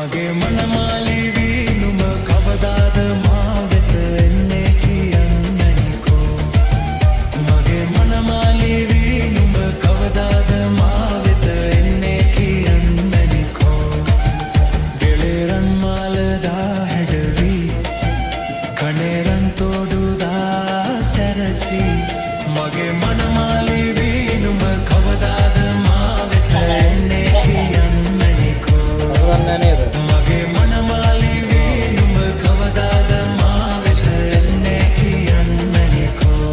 මගේ මනමාලි නුඹ කවදාද මා වෙත එන්නේ කියන්නනිකෝ මගේ මනමාලි නුඹ කවදාද මා වෙත එන්නේ කියන්නනිකෝ ගෙලෙරන් මාලදා හැඩවි කණේරන් තෝඩුදා සැරසි මගේ මනමාලි නුඹ කවදාද මා වෙත එන්නේ කියන්නනිකෝ මගේ මනමාලි නුඹ කවදාද මා වෙත එන්නේ කියන්නනිකෝ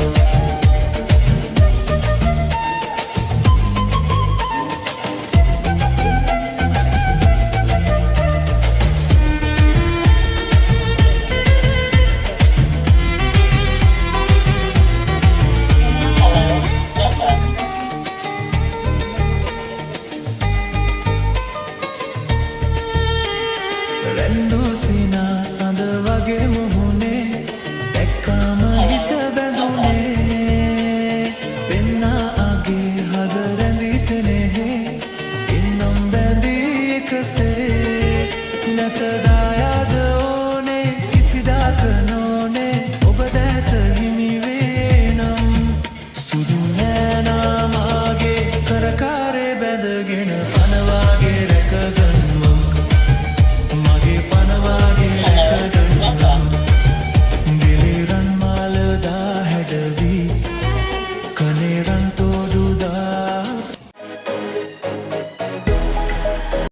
රැන්දෝසිනා සඳ වගේ මුහුණේ දැක්කාම හිත බැඳුනේ පෙන්නා අගේ හද රැඳී සෙනෙහේ ඉන්නම් බැඳී එකසේ නැත දායා